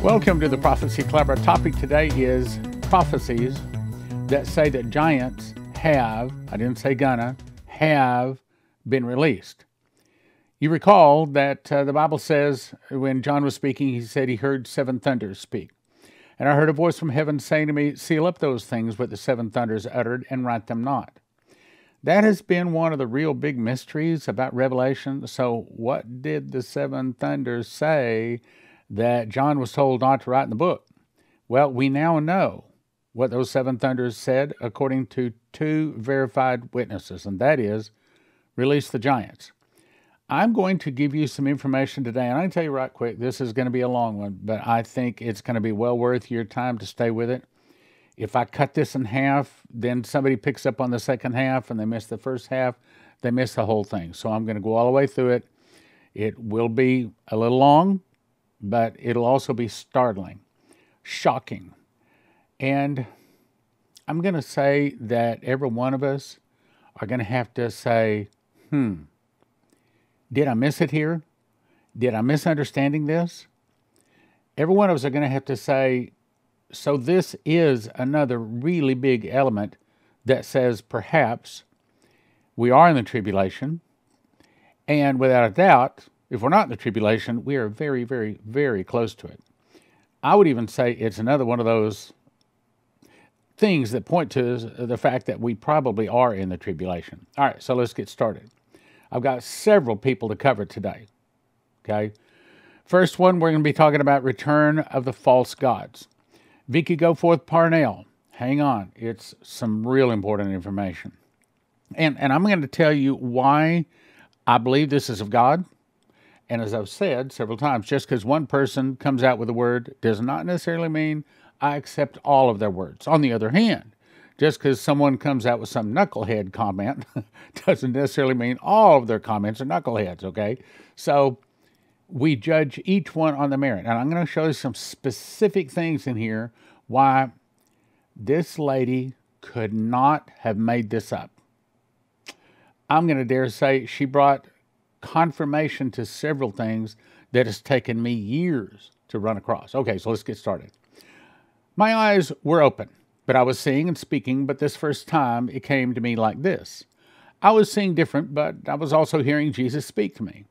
Welcome to the Prophecy Club. Our topic today is prophecies that say that giants have, I didn't say gonna, have been released. You recall that the Bible says when John was speaking, he said he heard seven thunders speak. And I heard a voice from heaven saying to me, seal up those things which the seven thunders uttered and write them not. That has been one of the real big mysteries about Revelation. So what did the seven thunders say that John was told not to write in the book? Well, we now know what those seven thunders said according to two verified witnesses, and that is, release the giants. I'm going to give you some information today, and I can tell you right quick, this is going to be a long one, but I think it's going to be well worth your time to stay with it. If I cut this in half, then somebody picks up on the second half and they miss the first half, they miss the whole thing. So I'm going to go all the way through it. It will be a little long, but it'll also be startling, shocking. And I'm going to say that every one of us are going to have to say, did I miss it here? Did I misunderstanding this? Every one of us are going to have to say, so this is another really big element that says perhaps we are in the tribulation. And without a doubt, if we're not in the tribulation, we are very, very, very close to it. I would even say it's another one of those things that point to the fact that we probably are in the tribulation. All right, so let's get started. I've got several people to cover today, okay? First one, we're going to be talking about return of the false gods. Vicky, go forth, Parnell. Hang on, it's some real important information. And I'm going to tell you why I believe this is of God. And as I've said several times, just because one person comes out with a word does not necessarily mean I accept all of their words. On the other hand, just because someone comes out with some knucklehead comment doesn't necessarily mean all of their comments are knuckleheads, okay? So we judge each one on the merit. And I'm going to show you some specific things in here why this lady could not have made this up. I'm going to dare say she brought confirmation to several things that has taken me years to run across. Okay, so let's get started. My eyes were open, but I was seeing and speaking, but this first time it came to me like this. I was seeing different, but I was also hearing Jesus speak to me.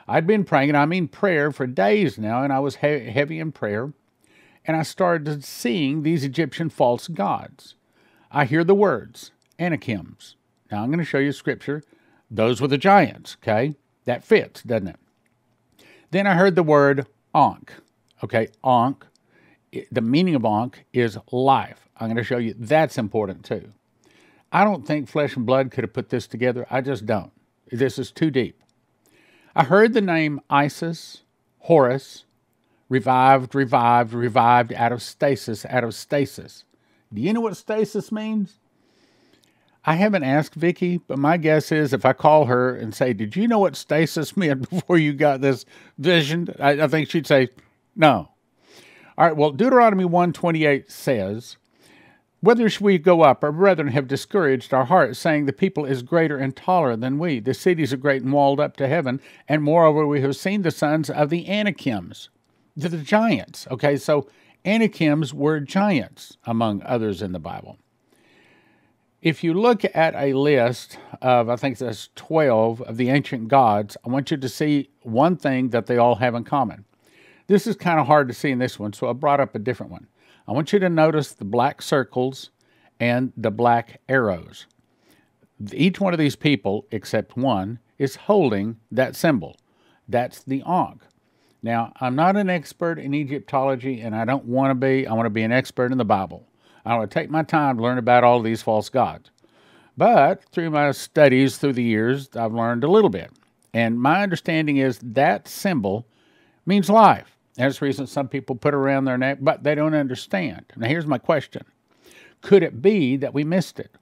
I'd been praying, and I mean prayer, for days now, and I was heavy in prayer, and I started seeing these Egyptian false gods. I hear the words, Anakims. Now I'm going to show you scripture. Those were the giants, okay? That fits, doesn't it? Then I heard the word Ankh. Okay, Ankh. The meaning of Ankh is life. I'm going to show you that's important too. I don't think flesh and blood could have put this together. I just don't. This is too deep. I heard the name Isis, Horus, revived out of stasis. Do you know what stasis means? I haven't asked Vicky, but my guess is if I call her and say, did you know what stasis meant before you got this vision? I think she'd say, no. All right, well, Deuteronomy 1:28 says, whether we go up, our brethren have discouraged our hearts, saying the people is greater and taller than we. The cities are great and walled up to heaven, and moreover we have seen the sons of the Anakims, the giants. Okay, so Anakims were giants, among others in the Bible. If you look at a list of, I think there's 12 of the ancient gods, I want you to see one thing that they all have in common. This is kind of hard to see in this one, so I brought up a different one. I want you to notice the black circles and the black arrows. Each one of these people, except one, is holding that symbol. That's the Ankh. Now, I'm not an expert in Egyptology, and I don't want to be. I want to be an expert in the Bible. I want to take my time to learn about all these false gods. But through my studies through the years, I've learned a little bit. And my understanding is that symbol means life. That's the reason some people put it around their neck, but they don't understand. Now, here's my question. Could it be that we missed it?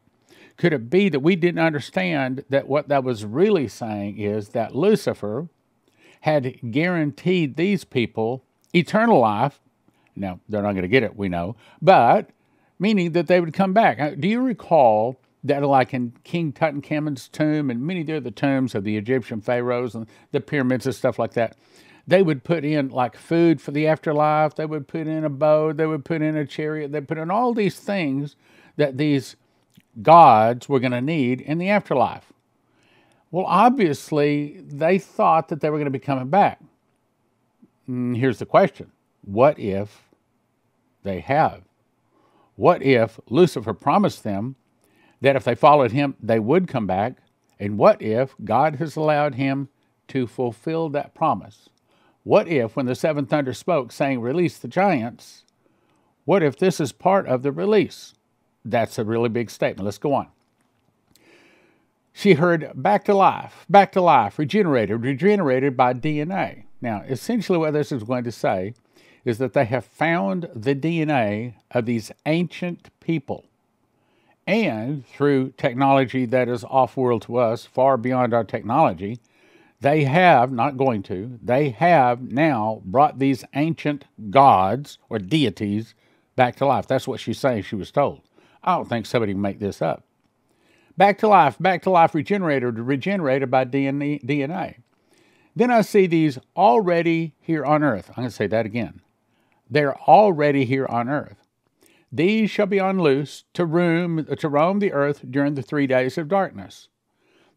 Could it be that we didn't understand that what that was really saying is that Lucifer had guaranteed these people eternal life? Now, they're not going to get it, we know, but meaning that they would come back. Do you recall that, like in King Tutankhamun's tomb and many of the other tombs of the Egyptian pharaohs and the pyramids and stuff like that, They would put in like food for the afterlife. They would put in a boat. They would put in a chariot. They put in all these things that these gods were going to need in the afterlife. Well, obviously, they thought that they were going to be coming back. Here's the question. What if they have? What if Lucifer promised them that if they followed him, they would come back? And what if God has allowed him to fulfill that promise? What if, when the seventh thunder spoke, saying, release the giants, what if this is part of the release? That's a really big statement. Let's go on. She heard back to life, regenerated by DNA. Now, essentially what this is going to say is that they have found the DNA of these ancient people. And through technology that is off-world to us, far beyond our technology, they have now brought these ancient gods or deities back to life. That's what she's saying she was told. I don't think somebody can make this up. Back to life, regenerated by DNA. Then I see these already here on earth. I'm going to say that again. They're already here on earth. These shall be unloosed to roam the earth during the 3 days of darkness.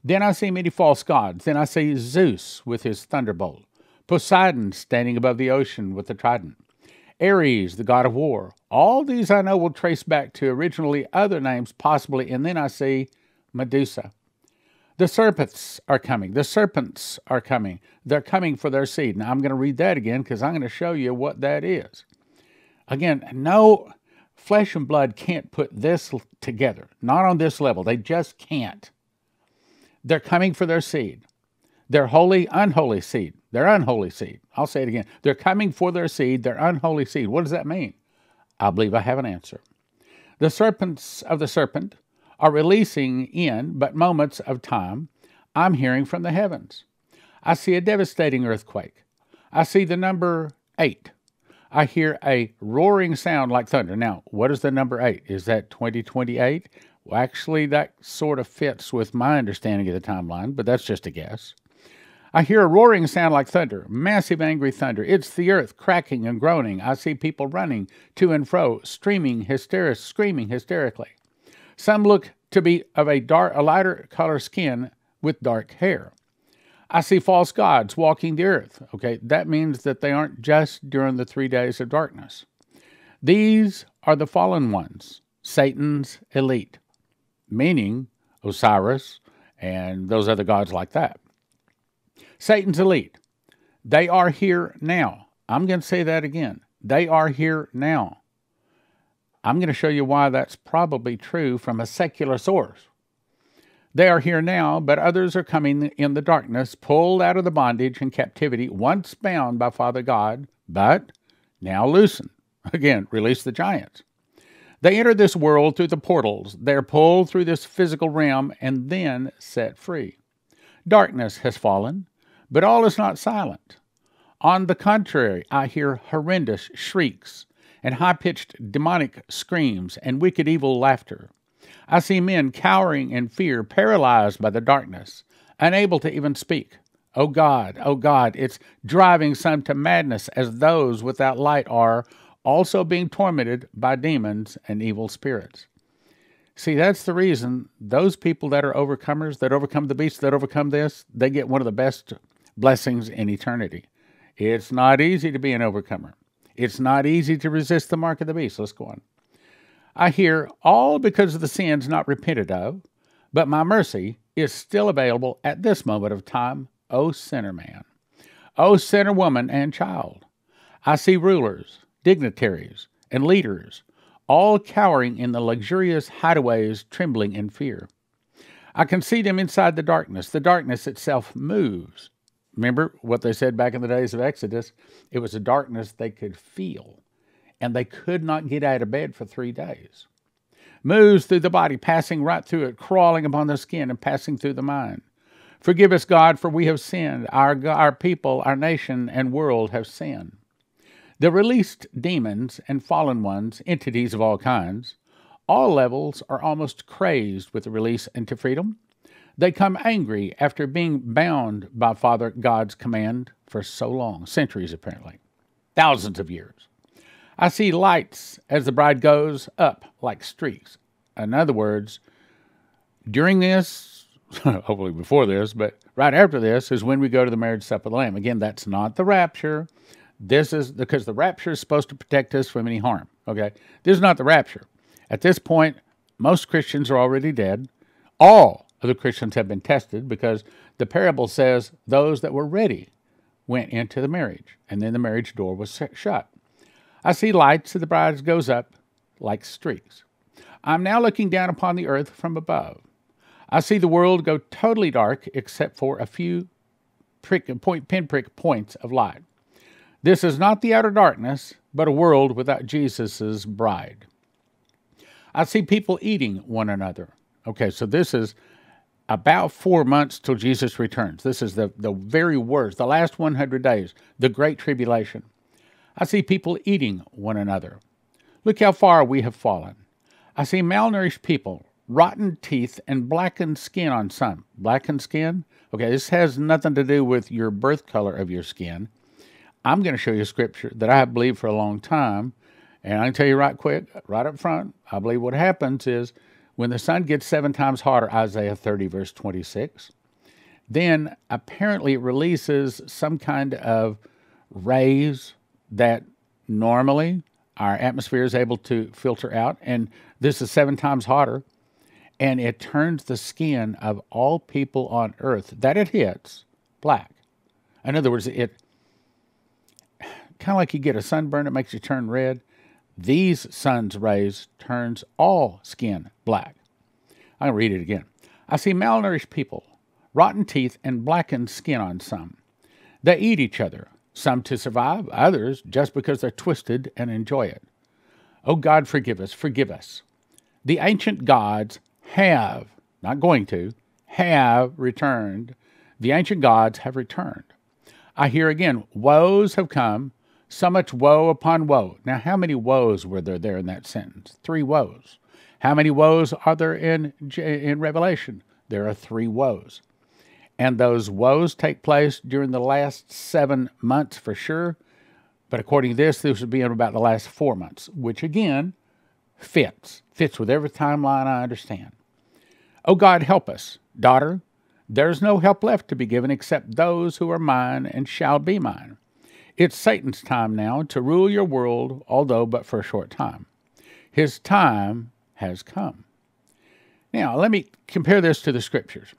Then I see many false gods. Then I see Zeus with his thunderbolt, Poseidon standing above the ocean with the trident, Ares, the god of war. All these I know will trace back to originally other names possibly, and then I see Medusa. The serpents are coming. They're coming for their seed. Now I'm going to read that again because I'm going to show you what that is. Again, no flesh and blood can't put this together. Not on this level. They just can't. They're coming for their seed. Their holy, unholy seed. Their unholy seed. I'll say it again. They're coming for their seed, their unholy seed. What does that mean? I believe I have an answer. The serpents of the serpent are releasing in but moments of time. I'm hearing from the heavens. I see a devastating earthquake. I see the number 8. I hear a roaring sound like thunder. Now, what is the number 8? Is that 2028? Well, actually, that sort of fits with my understanding of the timeline, but that's just a guess. I hear a roaring sound like thunder, massive angry thunder. It's the earth cracking and groaning. I see people running to and fro, screaming hysterically. Some look to be of a lighter color skin with dark hair. I see false gods walking the earth. Okay, that means that they aren't just during the 3 days of darkness. These are the fallen ones, Satan's elite, meaning Osiris and those other gods like that. Satan's elite. They are here now. I'm going to say that again. They are here now. I'm going to show you why that's probably true from a secular source. They are here now, but others are coming in the darkness, pulled out of the bondage and captivity, once bound by Father God, but now loosened. Again, release the giants. They enter this world through the portals. They're pulled through this physical realm and then set free. Darkness has fallen, but all is not silent. On the contrary, I hear horrendous shrieks and high-pitched demonic screams and wicked evil laughter. I see men cowering in fear, paralyzed by the darkness, unable to even speak. Oh God, it's driving some to madness as those without light are also being tormented by demons and evil spirits. See, that's the reason those people that are overcomers, that overcome the beast, that overcome this, they get one of the best blessings in eternity. It's not easy to be an overcomer. It's not easy to resist the mark of the beast. Let's go on. I hear all because of the sins not repented of, but my mercy is still available at this moment of time, O sinner man, O sinner woman and child. I see rulers, dignitaries, and leaders, all cowering in the luxurious hideaways, trembling in fear. I can see them inside the darkness. The darkness itself moves. Remember what they said back in the days of Exodus? It was a darkness they could feel, and they could not get out of bed for 3 days. Moves through the body, passing right through it, crawling upon the skin and passing through the mind. Forgive us, God, for we have sinned. Our people, our nation, and world have sinned. The released demons and fallen ones, entities of all kinds, all levels are almost crazed with the release into freedom. They come angry after being bound by Father God's command, for so long, centuries apparently, thousands of years. I see lights as the bride goes up like streaks. In other words, during this, hopefully before this, but right after this is when we go to the marriage supper of the Lamb. Again, that's not the rapture. This is because the rapture is supposed to protect us from any harm. Okay, this is not the rapture. At this point, most Christians are already dead. All of the Christians have been tested because the parable says those that were ready went into the marriage, and then the marriage door was shut. I see lights as the bride goes up like streaks. I'm now looking down upon the earth from above. I see the world go totally dark except for a few pinprick points of light. This is not the outer darkness, but a world without Jesus' bride. I see people eating one another. Okay, so this is about 4 months till Jesus returns. This is the very worst, the last 100 days, the Great Tribulation. I see people eating one another. Look how far we have fallen. I see malnourished people, rotten teeth, and blackened skin on some. Blackened skin? Okay, this has nothing to do with your birth color of your skin. I'm going to show you a scripture that I have believed for a long time, and I can tell you right quick, right up front, I believe what happens is when the sun gets 7 times hotter, Isaiah 30, verse 26, then apparently it releases some kind of rays that normally our atmosphere is able to filter out, and this is 7 times hotter, and it turns the skin of all people on earth that it hits black. In other words, it kind of like you get a sunburn, it makes you turn red. These sun's rays turns all skin black. I'll read it again. I see malnourished people, rotten teeth, and blackened skin on some. They eat each other, some to survive, others just because they're twisted and enjoy it. Oh God, forgive us, forgive us. The ancient gods have, not going to, have returned. The ancient gods have returned. I hear again, woes have come, so much woe upon woe. Now, how many woes were there in that sentence? 3 woes. How many woes are there in Revelation? There are 3 woes. And those woes take place during the last 7 months for sure. But according to this would be in about the last 4 months, which again fits with every timeline I understand. Oh God, help us, daughter. There's no help left to be given except those who are mine and shall be mine. It's Satan's time now to rule your world, although but for a short time. His time has come. Now, let me compare this to the scriptures.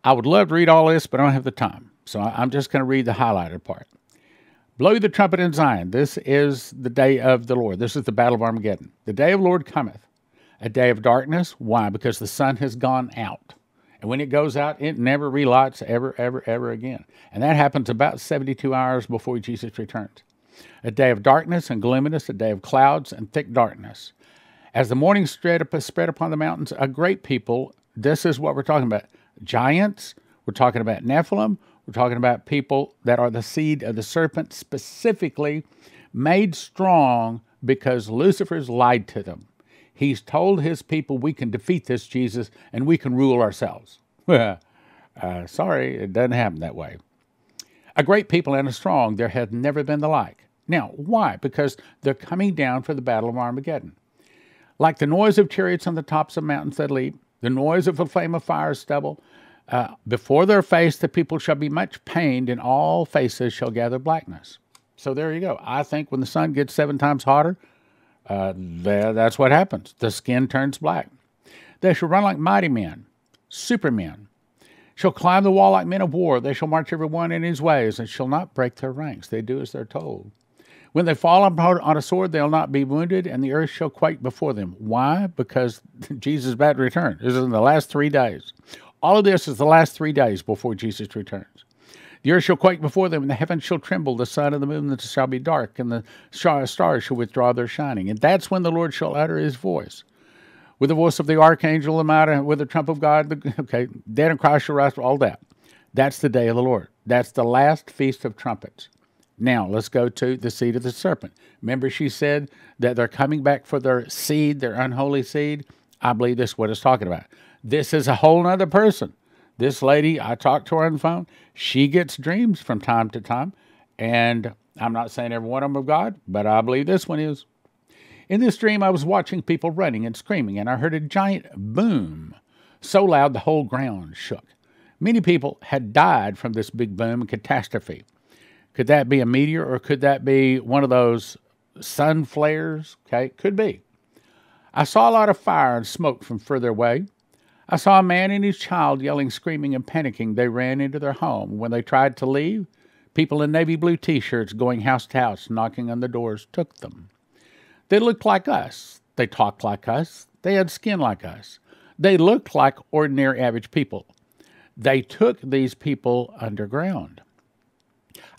I would love to read all this, but I don't have the time. So I'm just going to read the highlighted part. Blow the trumpet in Zion. This is the day of the Lord. This is the battle of Armageddon. The day of the Lord cometh. A day of darkness. Why? Because the sun has gone out. And when it goes out, it never relights ever again. And that happens about 72 hours before Jesus returns. A day of darkness and gloominess, a day of clouds and thick darkness. As the morning spread upon the mountains, a great people, this is what we're talking about. Giants, we're talking about Nephilim, we're talking about people that are the seed of the serpent, specifically made strong because Lucifer's lied to them. He's told his people we can defeat this Jesus and we can rule ourselves. Sorry, it doesn't happen that way. A great people and a strong, there hath never been the like. Now, why? Because they're coming down for the battle of Armageddon. Like the noise of chariots on the tops of mountains that leap, the noise of a flame of fire stubble, before their face the people shall be much pained, and all faces shall gather blackness. So there you go. I think when the sun gets 7 times hotter, that's what happens. The skin turns black. They shall run like mighty men, supermen. Shall climb the wall like men of war. They shall march every one in his ways, and shall not break their ranks. They do as they're told. When they fall on a sword, they'll not be wounded, and the earth shall quake before them. Why? Because Jesus is about to return. This is in the last 3 days. All of this is the last 3 days before Jesus returns. The earth shall quake before them, and the heavens shall tremble. The sun and the moon shall be dark, and the stars shall withdraw their shining. And that's when the Lord shall utter his voice. With the voice of the archangel, with the trump of God, dead in Christ shall rise, all that. That's the day of the Lord. That's the last feast of trumpets. Now, let's go to the seed of the serpent. Remember she said that they're coming back for their seed, their unholy seed? I believe this is what it's talking about. This is a whole other person. This lady, I talked to her on the phone. She gets dreams from time to time. And I'm not saying every one of them are God, but I believe this one is. In this dream, I was watching people running and screaming, and I heard a giant boom, so loud the whole ground shook. Many people had died from this big boom and catastrophe. Could that be a meteor, or could that be one of those sun flares? Okay, could be. I saw a lot of fire and smoke from further away. I saw a man and his child yelling, screaming, and panicking. They ran into their home. When they tried to leave, people in navy blue T-shirts going house to house, knocking on the doors, took them. They looked like us. They talked like us. They had skin like us. They looked like ordinary average people. They took these people underground.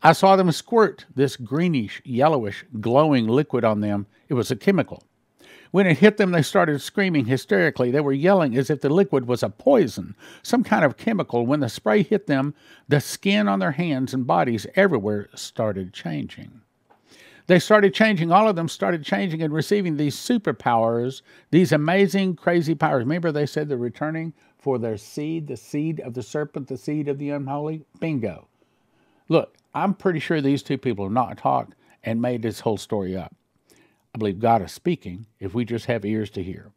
I saw them squirt this greenish, yellowish, glowing liquid on them. It was a chemical. When it hit them, they started screaming hysterically. They were yelling as if the liquid was a poison, some kind of chemical. When the spray hit them, the skin on their hands and bodies everywhere started changing. They started changing. All of them started changing and receiving these superpowers, these amazing, crazy powers. Remember they said they're returning for their seed, the seed of the serpent, the seed of the unholy? Bingo. Look, I'm pretty sure these two people have not talked and made this whole story up. I believe God is speaking if we just have ears to hear.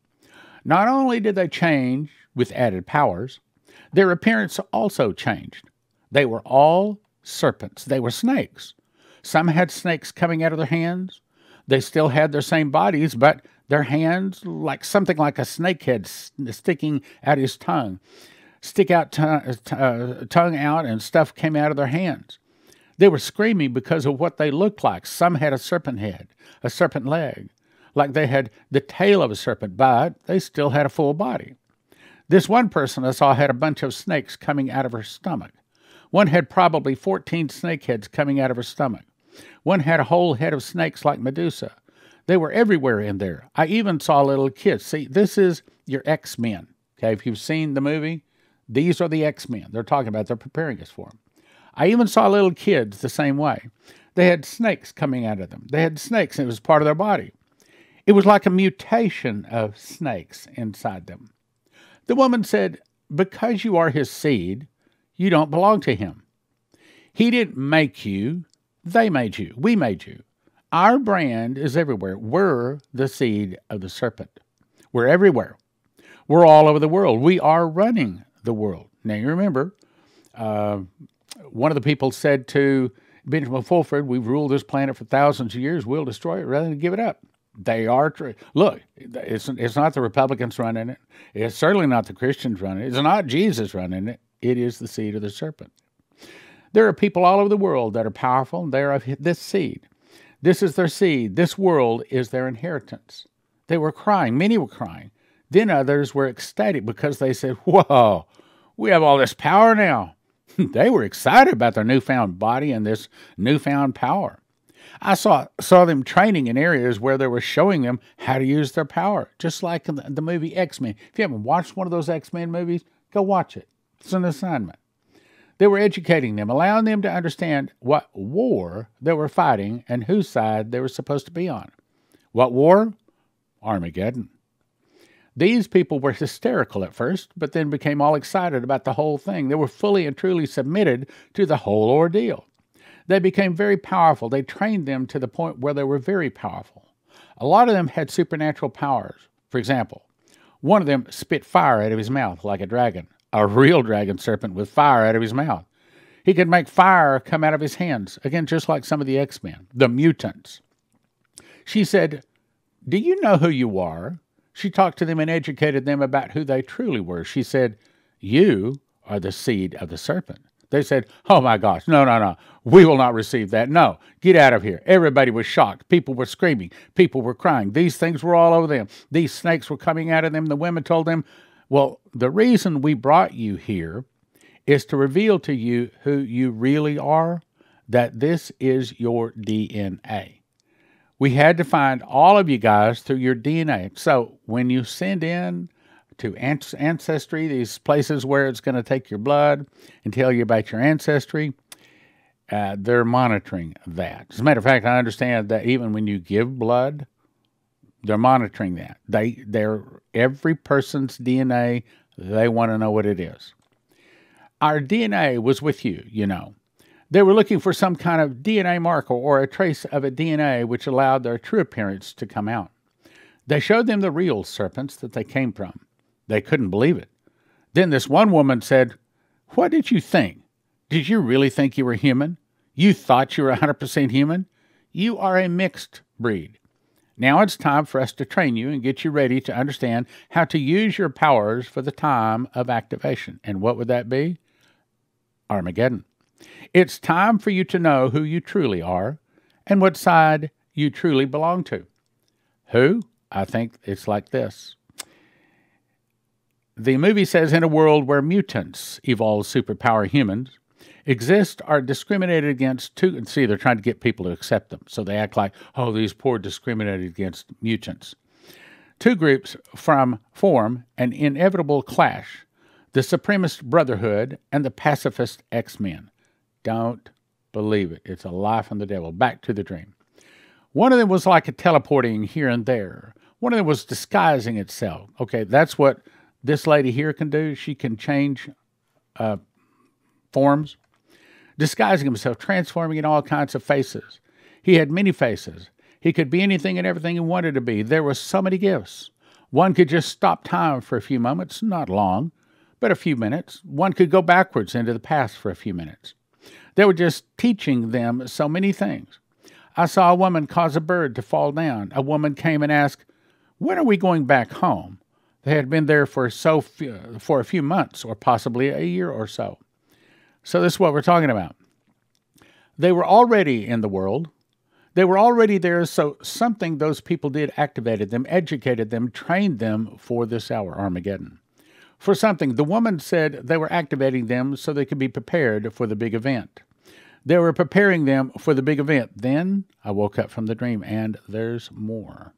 Not only did they change with added powers, their appearance also changed. They were all serpents. They were snakes. Some had snakes coming out of their hands. They still had their same bodies, but their hands, like something like a snake head sticking out his tongue. Tongue out, and stuff came out of their hands. They were screaming because of what they looked like. Some had a serpent head, a serpent leg, like they had the tail of a serpent, but they still had a full body. This one person I saw had a bunch of snakes coming out of her stomach. One had probably 14 snake heads coming out of her stomach. One had a whole head of snakes like Medusa. They were everywhere in there. I even saw little kids. See, this is your X-Men. Okay, if you've seen the movie, these are the X-Men. They're talking about, they're preparing us for them. I even saw little kids the same way. They had snakes coming out of them. They had snakes, and it was part of their body. It was like a mutation of snakes inside them. The woman said, because you are his seed, you don't belong to him. He didn't make you. They made you. We made you. Our brand is everywhere. We're the seed of the serpent. We're everywhere. We're all over the world. We are running the world. Now, you remember, one of the people said to Benjamin Fulford, we've ruled this planet for thousands of years. We'll destroy it rather than give it up. They are true. Look, it's not the Republicans running it. It's certainly not the Christians running it. It's not Jesus running it. It is the seed of the serpent. There are people all over the world that are powerful, and they are of this seed. This is their seed. This world is their inheritance. They were crying. Many were crying. Then others were ecstatic because they said, whoa, we have all this power now. They were excited about their newfound body and this newfound power. I saw them training in areas where they were showing them how to use their power, just like in the movie X-Men. If you haven't watched one of those X-Men movies, go watch it. It's an assignment. They were educating them, allowing them to understand what war they were fighting and whose side they were supposed to be on. What war? Armageddon. These people were hysterical at first, but then became all excited about the whole thing. They were fully and truly submitted to the whole ordeal. They became very powerful. They trained them to the point where they were very powerful. A lot of them had supernatural powers. For example, one of them spit fire out of his mouth like a dragon, a real dragon serpent with fire out of his mouth. He could make fire come out of his hands, again, just like some of the X-Men, the mutants. She said, do you know who you are? She talked to them and educated them about who they truly were. She said, you are the seed of the serpent. They said, oh my gosh, no, we will not receive that. No, get out of here. Everybody was shocked. People were screaming. People were crying. These things were all over them. These snakes were coming out of them. The women told them, well, the reason we brought you here is to reveal to you who you really are, that this is your DNA. We had to find all of you guys through your DNA. So when you send in to Ancestry, these places where it's going to take your blood and tell you about your ancestry, they're monitoring that. As a matter of fact, I understand that even when you give blood, they're monitoring that. They're every person's DNA, they want to know what it is. Our DNA was with you, you know. They were looking for some kind of DNA marker or a trace of a DNA which allowed their true appearance to come out. They showed them the real serpents that they came from. They couldn't believe it. Then this one woman said, "What did you think? Did you really think you were human? You thought you were 100% human? You are a mixed breed. Now it's time for us to train you and get you ready to understand how to use your powers for the time of activation." And what would that be? Armageddon. It's time for you to know who you truly are and what side you truly belong to. Who? I think it's like this. The movie says, in a world where mutants, evolved superpower humans, exist are discriminated against two. See, they're trying to get people to accept them. So they act like, oh, these poor discriminated against mutants. Two groups form an inevitable clash: the supremacist brotherhood and the pacifist X-Men. Don't believe it. It's a lie from the devil. Back to the dream. One of them was like a teleporting here and there. One of them was disguising itself. Okay, that's what this lady here can do. She can change forms, disguising himself, transforming in all kinds of faces. He had many faces. He could be anything and everything he wanted to be. There were so many gifts. One could just stop time for a few moments, not long, but a few minutes. One could go backwards into the past for a few minutes. They were just teaching them so many things. I saw a woman cause a bird to fall down. A woman came and asked, "When are we going back home?" They had been there for a few months or possibly a year or so. So this is what we're talking about. They were already in the world. They were already there, so something those people did activated them, educated them, trained them for this hour, Armageddon. For something, the woman said they were activating them so they could be prepared for the big event. They were preparing them for the big event. Then I woke up from the dream, and there's more.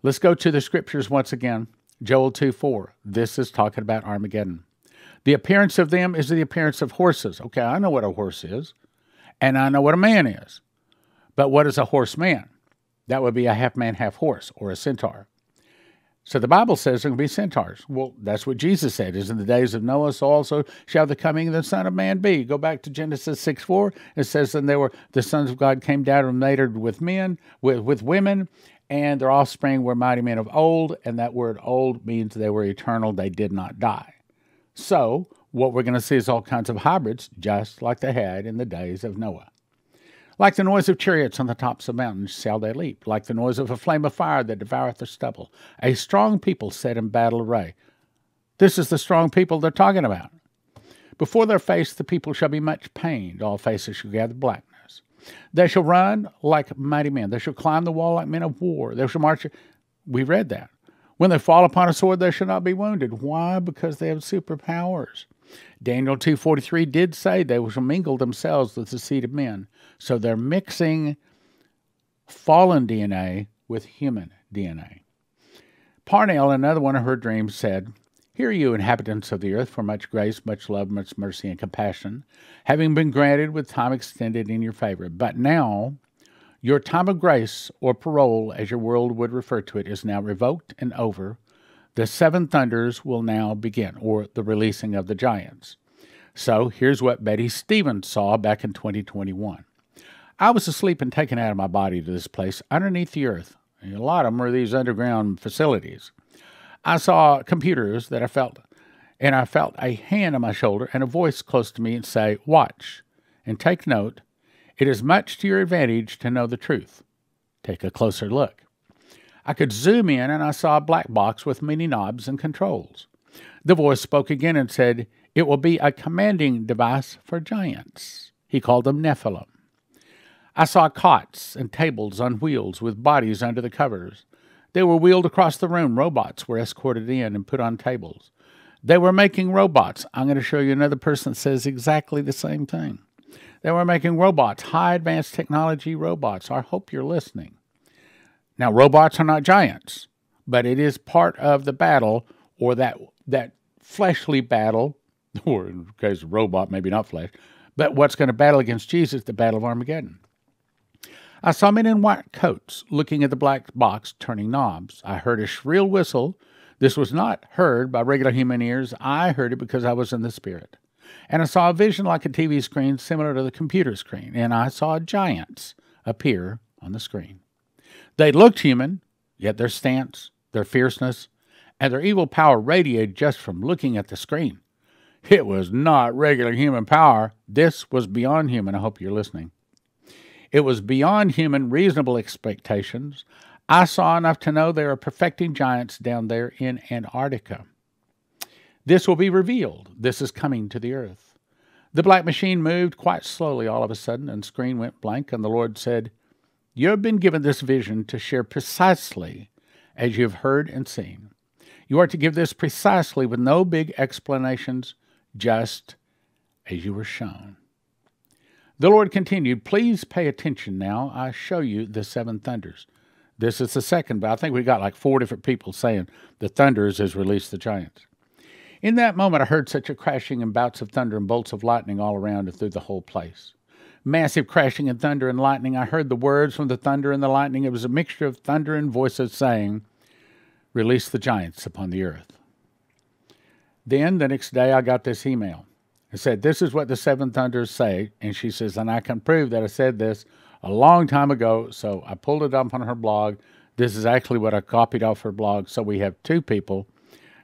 Let's go to the scriptures once again. Joel 2:4. This is talking about Armageddon. The appearance of them is the appearance of horses. Okay, I know what a horse is, and I know what a man is. But what is a horseman? That would be a half-man, half-horse, or a centaur. So the Bible says there will be centaurs. Well, that's what Jesus said, is in the days of Noah, so also shall the coming of the Son of Man be. Go back to Genesis 6:4. It says, and the sons of God came down and mated with men, with women, and their offspring were mighty men of old. And that word old means they were eternal. They did not die. So what we're going to see is all kinds of hybrids, just like they had in the days of Noah. Like the noise of chariots on the tops of mountains shall they leap, like the noise of a flame of fire that devoureth the stubble. A strong people set in battle array. This is the strong people they're talking about. Before their face the people shall be much pained. All faces shall gather blackness. They shall run like mighty men. They shall climb the wall like men of war. They shall march. We read that. When they fall upon a sword, they shall not be wounded. Why? Because they have superpowers. Daniel 2:43 did say they shall mingle themselves with the seed of men. So they're mixing fallen DNA with human DNA. Parnell, another one of her dreams, said, "Hear you, inhabitants of the earth, for much grace, much love, much mercy, and compassion, having been granted with time extended in your favor. But now your time of grace, or parole, as your world would refer to it, is now revoked and over. The seven thunders will now begin," or the releasing of the giants. So here's what Betty Stevens saw back in 2021. "I was asleep and taken out of my body to this place underneath the earth." And a lot of them are these underground facilities. "I saw computers that I felt a hand on my shoulder and a voice close to me and say, 'Watch and take note. It is much to your advantage to know the truth. Take a closer look.' I could zoom in and I saw a black box with many knobs and controls. The voice spoke again and said, 'It will be a commanding device for giants.' He called them Nephilim. I saw cots and tables on wheels with bodies under the covers. They were wheeled across the room. Robots were escorted in and put on tables. They were making robots." I'm going to show you another person that says exactly the same thing. They were making robots, high advanced technology robots. I hope you're listening. Now, robots are not giants, but it is part of the battle, or that fleshly battle, or in the case of robot, maybe not flesh, but what's going to battle against Jesus, the battle of Armageddon. I saw men in white coats looking at the black box, turning knobs. I heard a shrill whistle. This was not heard by regular human ears. I heard it because I was in the Spirit. And I saw a vision like a TV screen similar to the computer screen, and I saw giants appear on the screen. They looked human, yet their stance, their fierceness, and their evil power radiated just from looking at the screen. It was not regular human power. This was beyond human. I hope you're listening. It was beyond human reasonable expectations. I saw enough to know there are perfecting giants down there in Antarctica. This will be revealed. This is coming to the earth. The black machine moved quite slowly all of a sudden, and the screen went blank, and the Lord said, "You have been given this vision to share precisely as you have heard and seen. You are to give this precisely with no big explanations, just as you were shown." The Lord continued, "Please pay attention now. I show you the seven thunders." This is the second, but I think we got like 4 different people saying the thunders has released the giants. In that moment, I heard such a crashing and bouts of thunder and bolts of lightning all around and through the whole place. Massive crashing and thunder and lightning. I heard the words from the thunder and the lightning. It was a mixture of thunder and voices saying, "Release the giants upon the earth." Then, the next day, I got this email. It said, "This is what the seven thunders say." And she says, "And I can prove that I said this a long time ago." So I pulled it up on her blog. This is actually what I copied off her blog. So we have 2 people.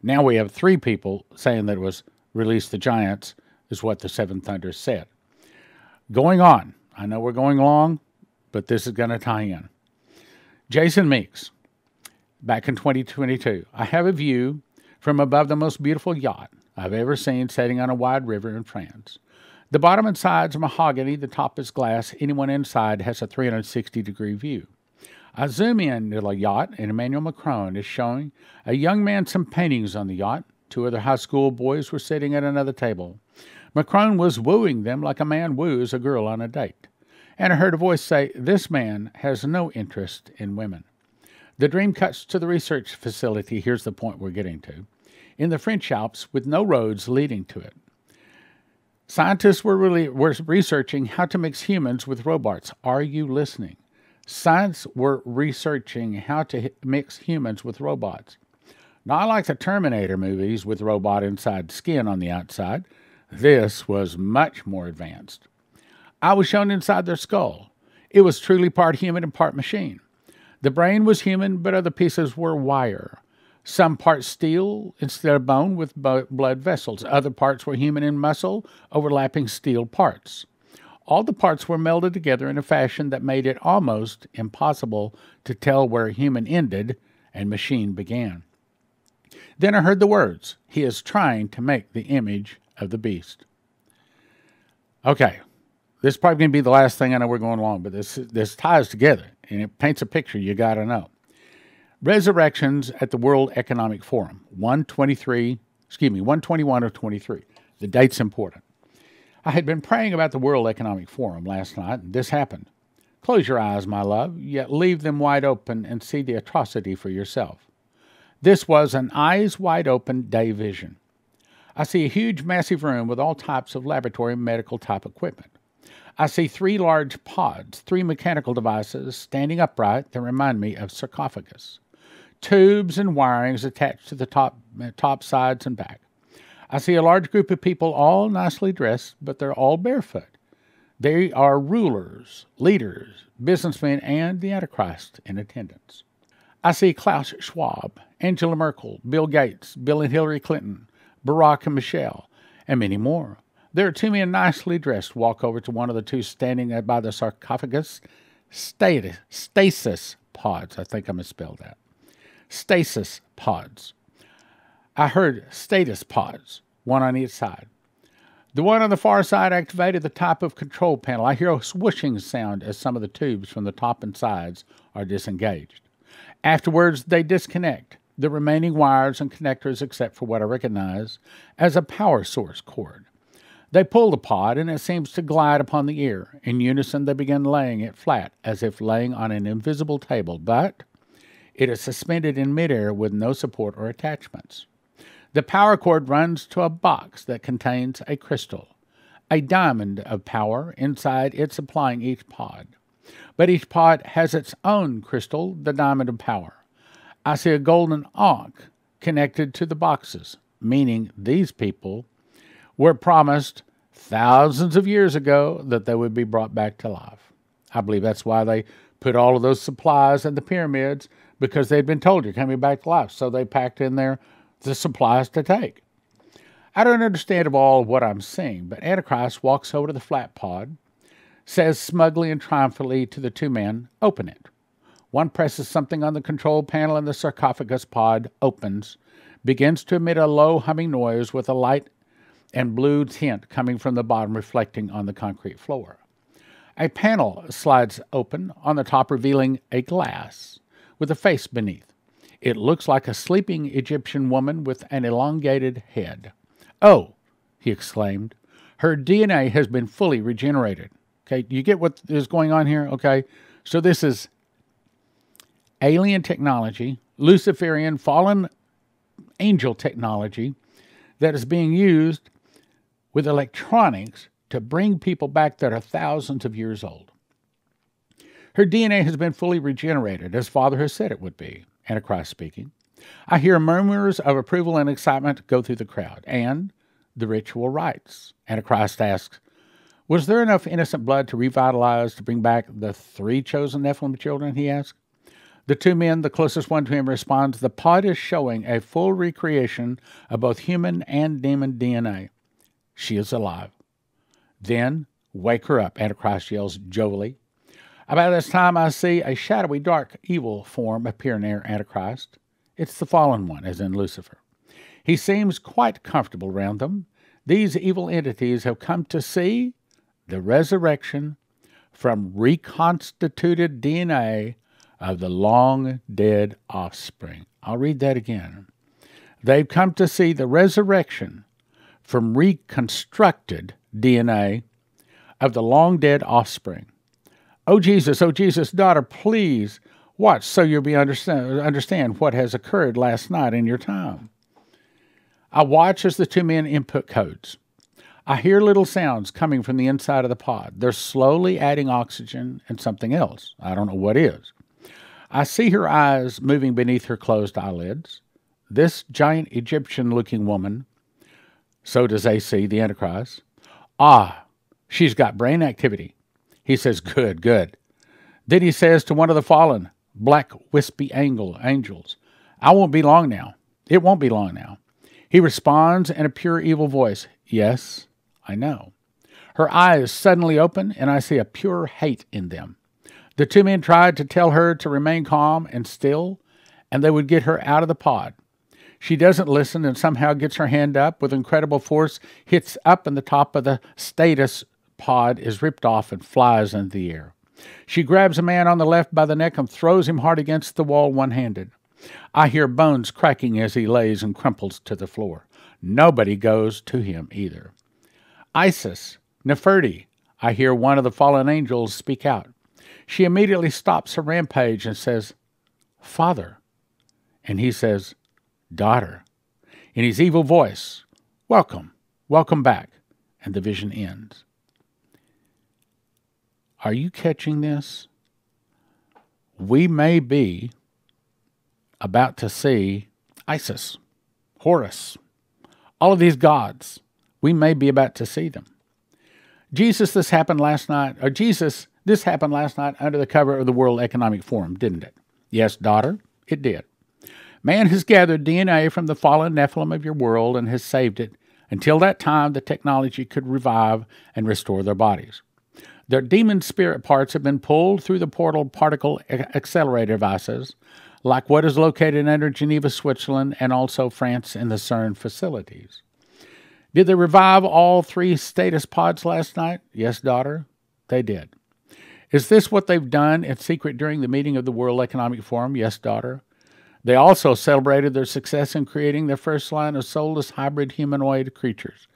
Now we have 3 people saying that it was "Release the giants" is what the seven thunders said. Going on. I know we're going long, but this is going to tie in. Jason Meeks, back in 2022. "I have a view from above the most beautiful yacht I've ever seen setting on a wide river in France. The bottom and sides are mahogany, the top is glass. Anyone inside has a 360-degree view. I zoom in to the yacht, and Emmanuel Macron is showing a young man some paintings on the yacht. 2 other high school boys were sitting at another table. Macron was wooing them like a man woos a girl on a date. And I heard a voice say, 'This man has no interest in women.' The dream cuts to the research facility. Here's the point we're getting to. In the French Alps with no roads leading to it. Scientists were researching how to mix humans with robots. Are you listening? Science were researching how to mix humans with robots. Not like the Terminator movies with robot inside skin on the outside. This was much more advanced. I was shown inside their skull. It was truly part human and part machine. The brain was human, but other pieces were wire. Some parts steel instead of bone with blood vessels. Other parts were human and muscle, overlapping steel parts. All the parts were melded together in a fashion that made it almost impossible to tell where human ended and machine began. Then I heard the words, "He is trying to make the image of the beast." Okay, this is probably going to be the last thing. I know we're going long, but this ties together, and it paints a picture you got to know. Resurrections at the World Economic Forum, 121 of 23. The date's important. I had been praying about the World Economic Forum last night, and this happened. Close your eyes, my love, yet leave them wide open and see the atrocity for yourself. This was an eyes-wide-open day vision. I see a huge, massive room with all types of laboratory and medical-type equipment. I see 3 large pods, 3 mechanical devices standing upright that remind me of sarcophagus. Tubes and wirings attached to the top, sides, and back. I see a large group of people, all nicely dressed, but they're all barefoot. They are rulers, leaders, businessmen, and the Antichrist in attendance. I see Klaus Schwab, Angela Merkel, Bill Gates, Bill and Hillary Clinton, Barack and Michelle, and many more. There are 2 men nicely dressed walk over to one of the 2 standing by the sarcophagus stasis pods. I think I misspelled that. Stasis pods. I heard status pods, one on each side. The one on the far side activated the type of control panel. I hear a swooshing sound as some of the tubes from the top and sides are disengaged. Afterwards, they disconnect the remaining wires and connectors except for what I recognize as a power source cord. They pull the pod, and it seems to glide upon the ear. In unison, they begin laying it flat, as if laying on an invisible table, but it is suspended in midair with no support or attachments. The power cord runs to a box that contains a crystal, a diamond of power inside it supplying each pod. But each pod has its own crystal, the diamond of power. I see a golden ankh connected to the boxes, meaning these people were promised thousands of years ago that they would be brought back to life. I believe that's why they put all of those supplies in the pyramids, because they'd been told you're coming back to life. So they packed in there the supplies to take. I don't understand of all what I'm seeing, but Antichrist walks over to the flat pod, says smugly and triumphantly to the two men, "Open it." One presses something on the control panel and the sarcophagus pod opens, begins to emit a low humming noise with a light and blue tint coming from the bottom reflecting on the concrete floor. A panel slides open on the top, revealing a glass with a face beneath. It looks like a sleeping Egyptian woman with an elongated head. "Oh," he exclaimed, "her DNA has been fully regenerated." Okay, you get what is going on here? Okay, so this is alien technology, Luciferian fallen angel technology that is being used with electronics to bring people back that are thousands of years old. Her DNA has been fully regenerated, as Father has said it would be. Antichrist speaking. I hear murmurs of approval and excitement go through the crowd. And the ritual rites. Antichrist asks, "Was there enough innocent blood to revitalize, to bring back the 3 chosen Nephilim children?" he asked. The 2 men, the closest one to him, responds, "The pod is showing a full recreation of both human and demon DNA. She is alive." "Then wake her up," Antichrist yells jovially. About this time I see a shadowy, dark, evil form appear near Antichrist. It's the fallen one, as in Lucifer. He seems quite comfortable around them. These evil entities have come to see the resurrection from reconstituted DNA of the long-dead offspring. I'll read that again. They've come to see the resurrection from reconstructed DNA of the long-dead offspring. Oh Jesus, daughter, please watch so you'll understand what has occurred last night in your time." I watch as the 2 men input codes. I hear little sounds coming from the inside of the pod. They're slowly adding oxygen and something else. I don't know what is. I see her eyes moving beneath her closed eyelids. This giant Egyptian-looking woman, so does AC, the Antichrist. "Ah, she's got brain activity." He says, "Good, good." Then he says to one of the fallen, black, wispy angels, "I won't be long now. It won't be long now." He responds in a pure evil voice, "Yes, I know." Her eyes suddenly open, and I see a pure hate in them. The 2 men tried to tell her to remain calm and still, and they would get her out of the pod. She doesn't listen and somehow gets her hand up with incredible force, hits up, and the top of the status pod is ripped off and flies into the air. She grabs a man on the left by the neck and throws him hard against the wall one-handed. I hear bones cracking as he lays and crumples to the floor. Nobody goes to him either. "Isis, Neferti," I hear one of the fallen angels speak out. She immediately stops her rampage and says, "Father." And he says, "Daughter." In his evil voice, "Welcome, welcome back." And the vision ends. Are you catching this? We may be about to see Isis, Horus, all of these gods. We may be about to see them. This happened last night under the cover of the World Economic Forum, didn't it? Yes, daughter, it did. Man has gathered DNA from the fallen Nephilim of your world and has saved it. Until that time, the technology could revive and restore their bodies. Their demon spirit parts have been pulled through the portal particle accelerator devices, like what is located under Geneva, Switzerland, and also France in the CERN facilities. Did they revive all 3 status pods last night? Yes, daughter, they did. Is this what they've done in secret during the meeting of the World Economic Forum? Yes, daughter. They also celebrated their success in creating their first line of soulless hybrid humanoid creatures.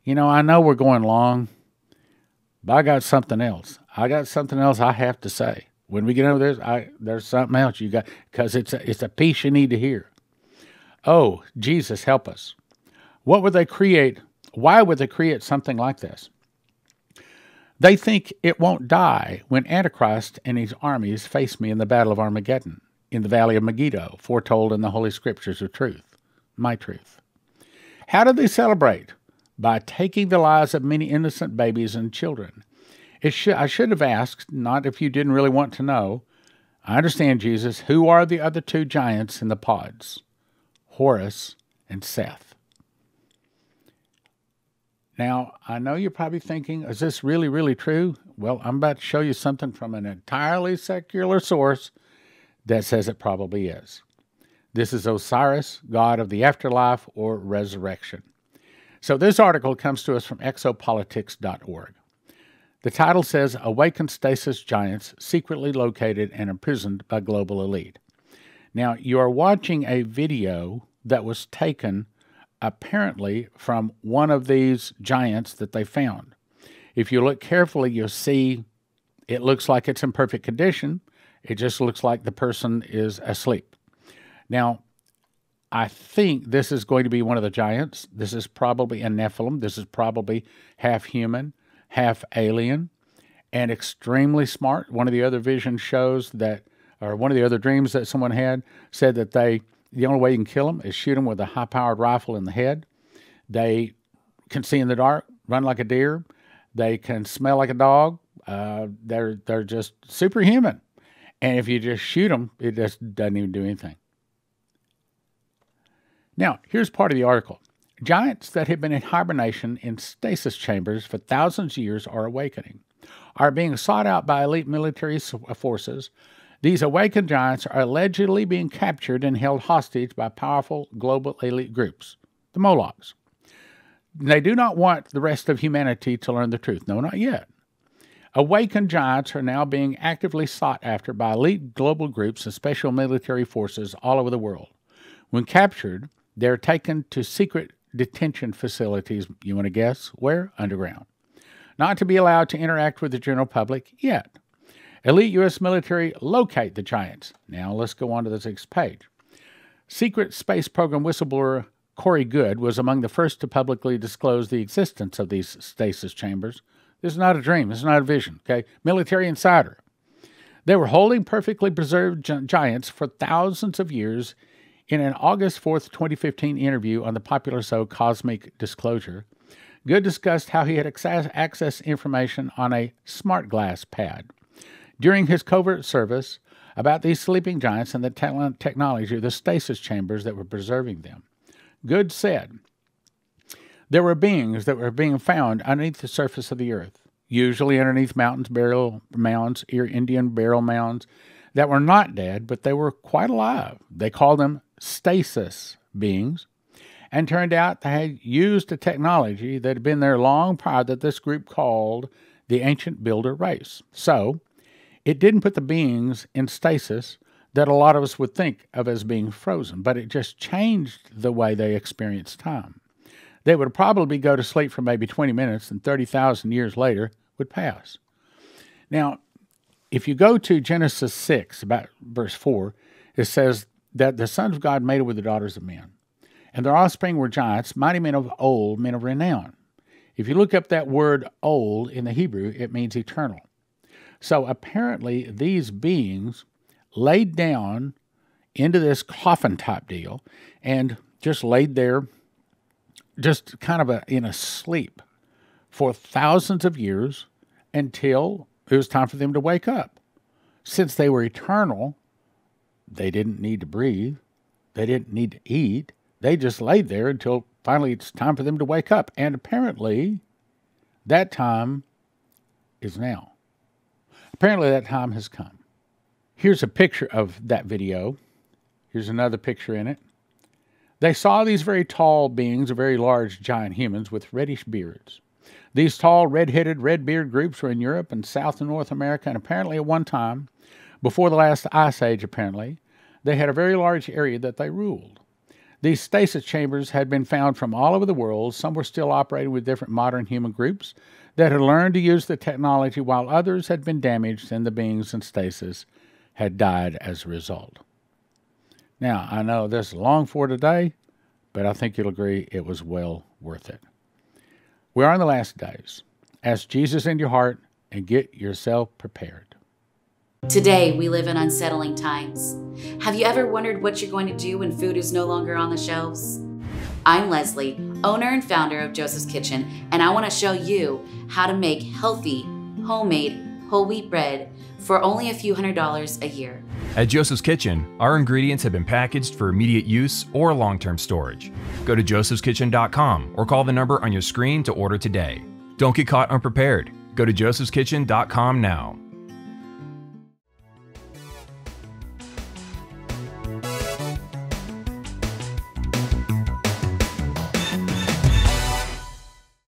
You know, I know we're going long, but I got something else. I have to say. When we get over there, there's something else you got, because it's a piece you need to hear. Oh, Jesus, help us. What would they create? Why would they create something like this? They think it won't die when Antichrist and his armies face me in the battle of Armageddon, in the valley of Megiddo, foretold in the Holy Scriptures of truth, my truth. How do they celebrate? by taking the lives of many innocent babies and children. I should have asked, not if you didn't really want to know. I understand, Jesus. Who are the other two giants in the pods? Horus and Seth. Now, I know you're probably thinking, is this really, really true? Well, I'm about to show you something from an entirely secular source that says it probably is. This is Osiris, god of the afterlife or resurrection. So this article comes to us from exopolitics.org. The title says, Awakened Stasis Giants Secretly Located and Imprisoned by Global Elite. Now, you are watching a video that was taken apparently from one of these giants that they found. If you look carefully, you'll see it looks like it's in perfect condition. It just looks like the person is asleep. Now, I think this is going to be one of the giants. This is probably a Nephilim. This is probably half human, half alien, and extremely smart. One of the other visions shows that, or one of the other dreams that someone had, said that the only way you can kill them is shoot them with a high-powered rifle in the head. They can see in the dark, run like a deer. They can smell like a dog. They're just superhuman. And if you just shoot them, it just doesn't even do anything. Now, here's part of the article. Giants that have been in hibernation in stasis chambers for thousands of years are awakening, are being sought out by elite military forces. These awakened giants are allegedly being captured and held hostage by powerful global elite groups, the Molochs. They do not want the rest of humanity to learn the truth. No, not yet. Awakened giants are now being actively sought after by elite global groups and special military forces all over the world. When captured, they're taken to secret detention facilities. You want to guess where? Underground. Not to be allowed to interact with the general public yet. Elite U.S. military locate the giants. Now let's go on to the next page. Secret Space Program whistleblower Corey Good was among the first to publicly disclose the existence of these stasis chambers. This is not a dream. This is not a vision. Okay, military insider. They were holding perfectly preserved giants for thousands of years. In an August 4th, 2015 interview on the popular show Cosmic Disclosure, Good discussed how he had accessed information on a smart glass pad during his covert service about these sleeping giants and the technology of the stasis chambers that were preserving them. Good said, there were beings that were being found underneath the surface of the earth, usually underneath mountains, burial mounds, Indian burial mounds, that were not dead, but they were quite alive. They called them stasis beings, and turned out they had used a technology that had been there long prior that this group called the ancient builder race. So, it didn't put the beings in stasis that a lot of us would think of as being frozen, but it just changed the way they experienced time. They would probably go to sleep for maybe 20 minutes, and 30,000 years later would pass. Now, if you go to Genesis 6, about verse 4, it says that the sons of God mated with the daughters of men, and their offspring were giants, mighty men of old, men of renown. If you look up that word old in the Hebrew, it means eternal. So apparently these beings laid down into this coffin type deal and just laid there just kind of in a sleep for thousands of years until it was time for them to wake up. Since they were eternal, they didn't need to breathe. They didn't need to eat. They just laid there until finally it's time for them to wake up. And apparently that time is now. Apparently that time has come. Here's a picture of that video. Here's another picture in it. They saw these very tall beings, very large giant humans with reddish beards. These tall, red-headed, red-beard groups were in Europe and South and North America, and apparently at one time, before the last ice age apparently, they had a very large area that they ruled. These stasis chambers had been found from all over the world. Some were still operating with different modern human groups that had learned to use the technology, while others had been damaged and the beings in stasis had died as a result. Now, I know this is long for today, but I think you'll agree it was well worth it. We are in the last days. Ask Jesus into your heart and get yourself prepared. Today, we live in unsettling times. Have you ever wondered what you're going to do when food is no longer on the shelves? I'm Leslie, owner and founder of Joseph's Kitchen, and I want to show you how to make healthy, homemade, whole wheat bread for only a few $100s a year. At Joseph's Kitchen, our ingredients have been packaged for immediate use or long-term storage. Go to josephskitchen.com or call the number on your screen to order today. Don't get caught unprepared. Go to josephskitchen.com now.